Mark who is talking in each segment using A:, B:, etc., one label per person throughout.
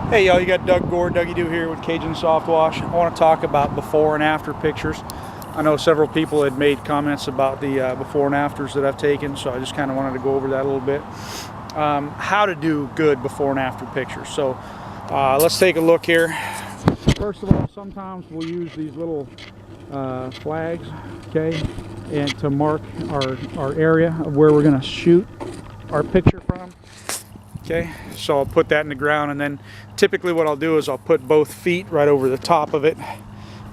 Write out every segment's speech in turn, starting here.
A: Hey y'all, you got Doug Gore, Dougie Doo here with Cajun Soft Wash. I want to talk about before and after pictures. I know several people had made comments about the before and afters that I've taken, so I just kind of wanted to go over that a little bit. How to do good before and after pictures. So let's take a look here. First of all, sometimes we'll use these little flags, okay, and to mark our area of where we're going to shoot our picture from. Okay, so I'll put that in the ground, and then typically what I'll do is I'll put both feet right over the top of it,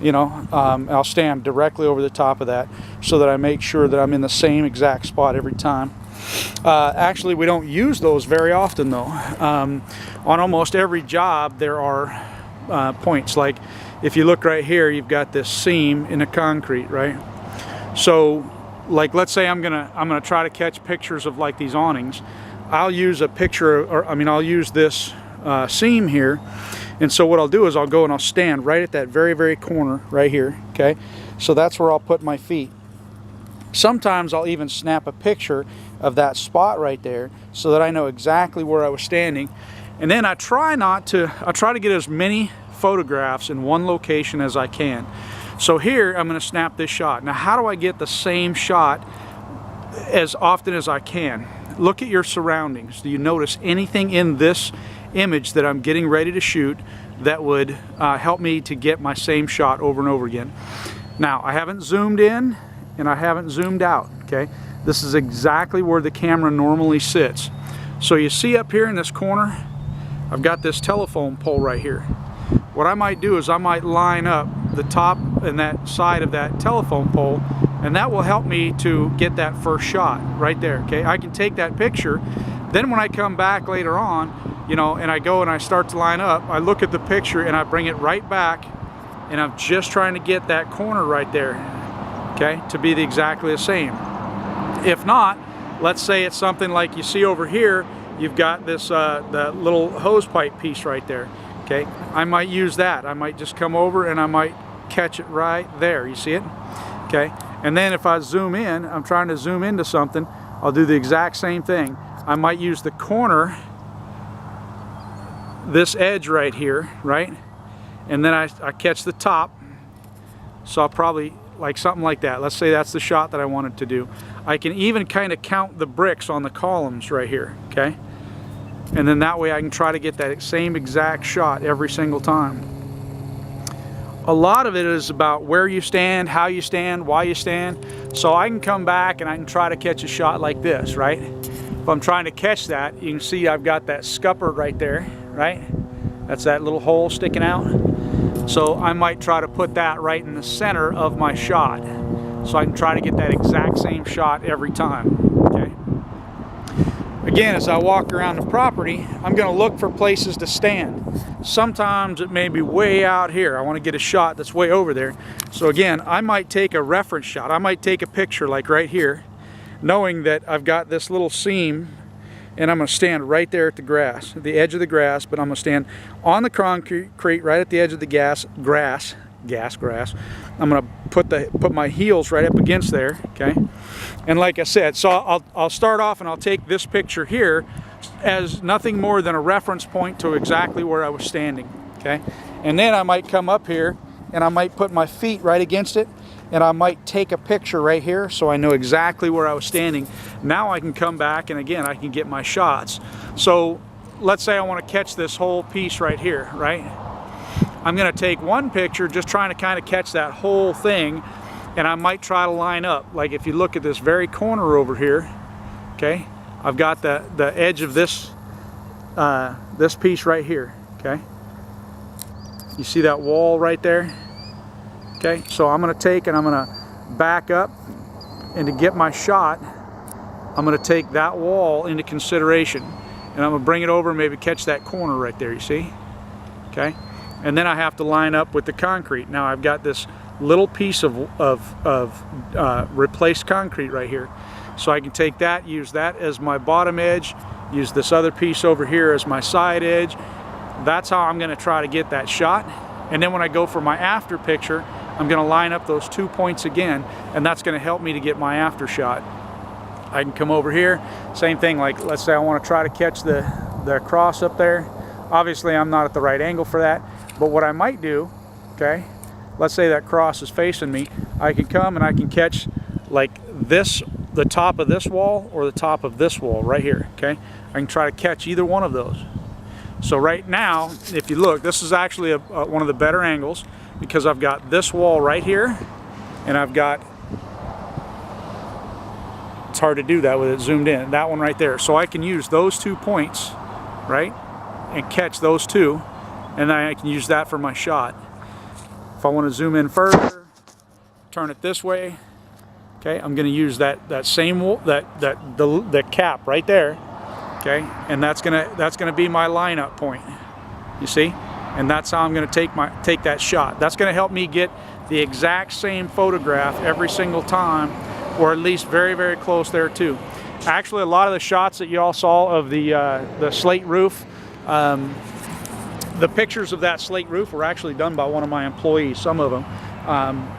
A: I'll stand directly over the top of that so that I make sure that I'm in the same exact spot every time. Actually, we don't use those very often though. On almost every job there are points. Like if you look right here, you've got this seam in the concrete, right? So like let's say I'm gonna try to catch pictures of like these awnings. I'll use a picture, I'll use this seam here, and so what I'll do is I'll go and I'll stand right at that very corner right here, okay? So that's where I'll put my feet. Sometimes I'll even snap a picture of that spot right there so that I know exactly where I was standing, and then I try to get as many photographs in one location as I can. So here I'm going to snap this shot. Now how do I get the same shot as often as I can? Look at your surroundings. Do you notice anything in this image that I'm getting ready to shoot that would help me to get my same shot over and over again? Now, I haven't zoomed in and I haven't zoomed out, okay? This is exactly where the camera normally sits. So you see up here in this corner, I've got this telephone pole right here. What I might do is I might line up the top and that side of that telephone pole, and that will help me to get that first shot right there, okay? I can take that picture, then when I come back later on, and I go and I start to line up, I look at the picture and I bring it right back, and I'm just trying to get that corner right there, okay, to be exactly the same. If not, let's say it's something like you see over here, you've got this that little hose pipe piece right there, okay? I might use that. I might just come over and I might catch it right there. You see it? Okay. And then if I zoom in, I'm trying to zoom into something, I'll do the exact same thing. I might use the corner, this edge right here, right? And then I catch the top. So I'll probably, like something like that. Let's say that's the shot that I wanted to do. I can even kind of count the bricks on the columns right here, okay? And then that way I can try to get that same exact shot every single time. A lot of it is about where you stand, how you stand, why you stand. So I can come back and I can try to catch a shot like this, right? If I'm trying to catch that, you can see I've got that scupper right there, right? That's that little hole sticking out. So I might try to put that right in the center of my shot, so I can try to get that exact same shot every time, okay? Again, as I walk around the property, I'm going to look for places to stand. Sometimes it may be way out here. I want to get a shot that's way over there. So again, I might take a reference shot. I might take a picture like right here, knowing that I've got this little seam, and I'm going to stand right there at the grass, at the edge of the grass, but I'm going to stand on the concrete right at the edge of the grass. I'm going to put my heels right up against there, okay? And like I said, so I'll start off and I'll take this picture here as nothing more than a reference point to exactly where I was standing, okay? And then I might come up here and I might put my feet right against it, and I might take a picture right here so I know exactly where I was standing. Now I can come back and again I can get my shots. So let's say I want to catch this whole piece right here, right? I'm going to take one picture just trying to kind of catch that whole thing, and I might try to line up. Like if you look at this very corner over here, okay, I've got the edge of this this piece right here, okay? You see that wall right there? Okay, so I'm going to take and I'm going to back up, and to get my shot, I'm going to take that wall into consideration, and I'm going to bring it over and maybe catch that corner right there, you see? Okay? And then I have to line up with the concrete. Now I've got this little piece of replaced concrete right here. So I can take that, use that as my bottom edge, use this other piece over here as my side edge. That's how I'm going to try to get that shot. And then when I go for my after picture, I'm going to line up those 2 points again, and that's going to help me to get my after shot. I can come over here, same thing, like let's say I want to try to catch the cross up there. Obviously I'm not at the right angle for that, but what I might do, okay, let's say that cross is facing me, I can come and I can catch like this, the top of this wall or the top of this wall right here, okay? I can try to catch either one of those. So right now, if you look, this is actually one of the better angles because I've got this wall right here and I've got, it's hard to do that with it zoomed in, that one right there. So I can use those 2 points, right, and catch those two, and then I can use that for my shot. If I want to zoom in further, turn it this way, okay, I'm going to use that same the cap right there, okay, and that's gonna be my lineup point. You see, and that's how I'm going to take that shot. That's going to help me get the exact same photograph every single time, or at least very, very close there too. Actually, a lot of the shots that you all saw of the slate roof, the pictures of that slate roof were actually done by one of my employees, some of them.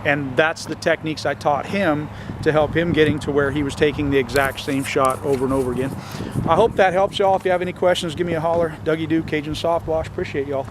A: And that's the techniques I taught him to help him getting to where he was taking the exact same shot over and over again. I hope that helps y'all. If you have any questions, give me a holler. Dougie Doo, Cajun Soft Wash. Appreciate y'all.